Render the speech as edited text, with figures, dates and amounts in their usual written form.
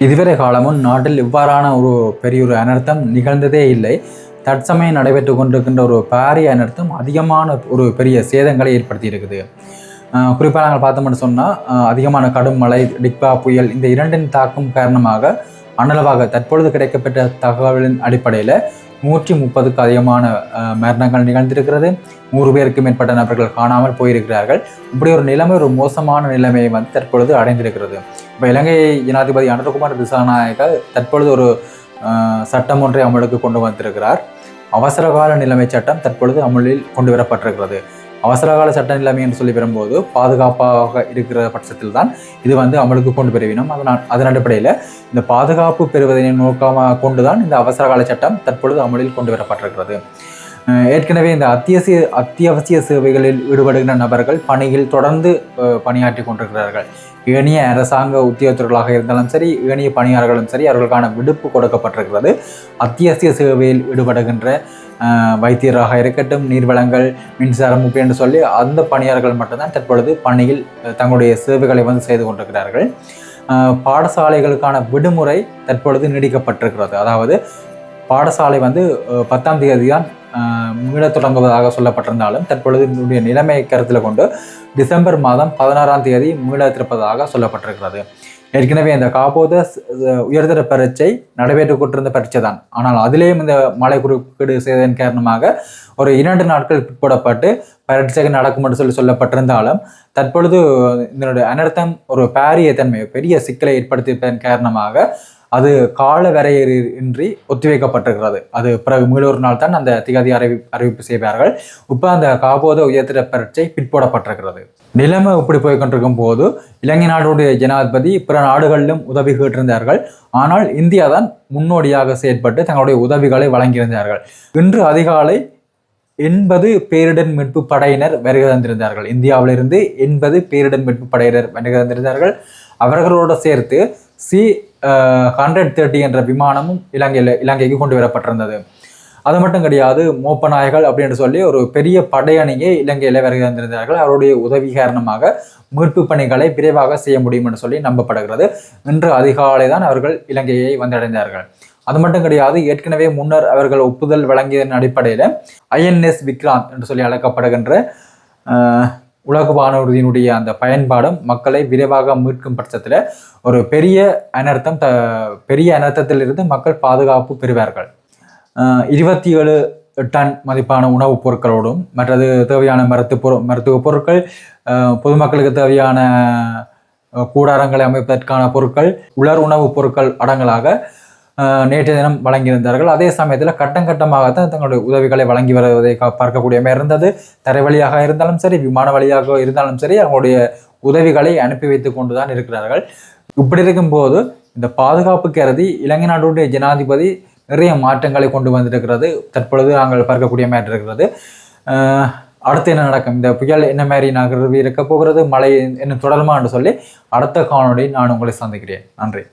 இதுவரை காலமும் நாட்டில் இவ்வாறான ஒரு பெரிய ஒரு அனர்த்தம் நிகழ்ந்ததே இல்லை. தற்சமயம் நடைபெற்று கொண்டிருக்கின்ற ஒரு பாரிய அனர்த்தம் அதிகமான ஒரு பெரிய சேதங்களை ஏற்படுத்தி இருக்குது. குறிப்பாக நாங்கள் பார்த்தோம்னு சொன்னால் அதிகமான கடும் மழை, டிக்பா புயல் இந்த இரண்டின் தாக்கம் காரணமாக அனளவாக தற்பொழுது கிடைக்கப்பட்ட தகவலின் அடிப்படையில் 130க்கு அதிகமான மரணங்கள் நிகழ்ந்திருக்கிறது. 100 பேருக்கு மேற்பட்ட நபர்கள் காணாமல் போயிருக்கிறார்கள். இப்படி ஒரு நிலைமை, ஒரு மோசமான நிலைமையை தற்பொழுது அடைந்திருக்கிறது. இப்போ இலங்கை ஜனாதிபதி அனுரகுமார் திசாநாயக்க தற்பொழுது ஒரு சட்டம் ஒன்றை அமலுக்கு கொண்டு வந்திருக்கிறார். அவசரகால நிலைமை சட்டம் தற்பொழுது அமலில் கொண்டு வரப்பட்டிருக்கிறது. அவசரகால சட்ட நிலைமை என்று சொல்லி வரும்போது பாதுகாப்பாக இருக்கிற பட்சத்தில் தான் இது அமலுக்கு கொண்டு பெறுவினோம். அதன் அடிப்படையில் இந்த பாதுகாப்பு பெறுவதை நோக்கமாக கொண்டுதான் இந்த அவசரகால சட்டம் தற்பொழுது அமலில் கொண்டு வரப்பட்டிருக்கிறது. ஏற்கனவே இந்த அத்தியாவசிய சேவைகளில் ஈடுபடுகின்ற நபர்கள் பணியில் தொடர்ந்து பணியாற்றி கொண்டிருக்கிறார்கள். ஏனைய அரசாங்க உத்தியோகத்தர்களாக இருந்தாலும் சரி, ஏனைய பணியாளர்களும் சரி, அவர்களுக்கான விடுப்பு கொடுக்கப்பட்டிருக்கிறது. அத்தியாவசிய சேவையில் ஈடுபடுகின்ற வைத்தியராக இருக்கட்டும், நீர்வளங்கள், மின்சாரம் என்று சொல்லி அந்த பணியாளர்கள் மட்டும்தான் தற்பொழுது பணியில் தங்களுடைய சேவைகளை செய்து கொண்டிருக்கிறார்கள். பாடசாலைகளுக்கான விடுமுறை தற்பொழுது நீடிக்கப்பட்டிருக்கிறது. அதாவது பாடசாலை 10ஆம் தேதி தான் மீள தொடங்குவதாக சொல்லப்பட்டிருந்தாலும் தற்பொழுது என்னுடைய நிலைமை கருத்தில் கொண்டு டிசம்பர் மாதம் 16ஆம் தேதி மீளத்திருப்பதாக சொல்லப்பட்டிருக்கிறது. ஏற்கனவே இந்த காப்போத உயர்தர பரீட்சை நடைபெற்று கொண்டிருந்த பரீட்சை தான். ஆனால் அதிலேயும் இந்த மழை குறுக்கீடு செய்ததன் காரணமாக ஒரு 2 நாட்கள் பிற்படப்பட்டு பரீட்சைகள் நடக்கும் என்று சொல்லப்பட்டிருந்தாலும் தற்பொழுது இதனுடைய அனர்த்தம் ஒரு பாரிய தன்மை, பெரிய சிக்கலை ஏற்படுத்தியதன் காரணமாக அது கால வரையின்றி ஒத்திவைக்கப்பட்டிருக்கிறது. அது பிறகு மீளொரு நாள் தான் அந்த திகதி அறிவிப்பு செய்வார்கள். இப்போ அந்த காப்போத உயர்தர பரீட்சை பிற்போடப்பட்டிருக்கிறது. நிலைமை இப்படி போய்கொண்டிருக்கும் போது இலங்கை நாடுடைய ஜனாதிபதி பிற நாடுகளிலும் உதவி கேட்டிருந்தார்கள். ஆனால் இந்தியா தான் முன்னோடியாக செயற்பட்டு தங்களுடைய உதவிகளை வழங்கியிருந்தார்கள். இன்று அதிகாலை 80 பேரிடர் மீட்பு படையினர் வருகை தந்திருந்தார்கள். இந்தியாவிலிருந்து 80 பேரிடர் மீட்பு படையினர் வருகை தந்திருந்தார்கள். அவர்களோடு சேர்த்து C-130 என்ற விமானமும் இலங்கைக்கு கொண்டு வரப்பட்டிருந்தது. அது மட்டும் கிடையாது, மோப்பநாயகள் அப்படின்னு சொல்லி ஒரு பெரிய படையணியை இலங்கையில் வருகை தந்திருந்தார்கள். அவருடைய உதவி காரணமாக மீட்பு பணிகளை விரைவாக செய்ய முடியும் என்று சொல்லி நம்பப்படுகிறது. இன்று அதிகாலை தான் அவர்கள் இலங்கையை வந்தடைந்தார்கள். அது மட்டும் கிடையாது, ஏற்கனவே முன்னர் அவர்கள் ஒப்புதல் வழங்கியதன் அடிப்படையில் INS விக்ராந்த் என்று சொல்லி அழைக்கப்படுகின்ற உலக வானூர்தியினுடைய அந்த பயன்பாடும் மக்களை விரைவாக மீட்கும் பட்சத்தில் ஒரு பெரிய அனர்த்தத்திலிருந்து மக்கள் பாதுகாப்பு பெறுவார்கள். 27 டன் மதிப்பான உணவுப் பொருட்களோடும் மற்றது தேவையான மருத்துவ பொருட்கள், பொதுமக்களுக்கு தேவையான கூடாரங்களை அமைப்பதற்கான பொருட்கள், உலர் உணவுப் பொருட்கள் அடங்கலாக நேற்றைய தினம் வழங்கியிருந்தார்கள். அதே சமயத்தில் கட்டமாகத்தான் தங்களுடைய உதவிகளை வழங்கி வருவதை பார்க்கக்கூடிய மாதிரி இருந்தது. தரை வழியாக இருந்தாலும் சரி, விமான வழியாக இருந்தாலும் சரி, அவங்களுடைய உதவிகளை அனுப்பி வைத்து கொண்டுதான் இருக்கிறார்கள். இப்படி இருக்கும்போது இந்த பாதுகாப்பு கருதி இலங்கை நாட்டுடைய ஜனாதிபதி நிறைய மாற்றங்களை கொண்டு வந்திருக்கிறது. தற்பொழுது நாங்கள் பார்க்கக்கூடிய மாதிரி இருக்கிறது. அடுத்து என்ன நடக்கும், இந்த புயல் என்ன மாதிரி நகர்வு இருக்க போகிறது, மழை என்ன தொடருமா என்று சொல்லி அடுத்த காணொலியில் நான் உங்களை சந்திக்கிறேன். நன்றி.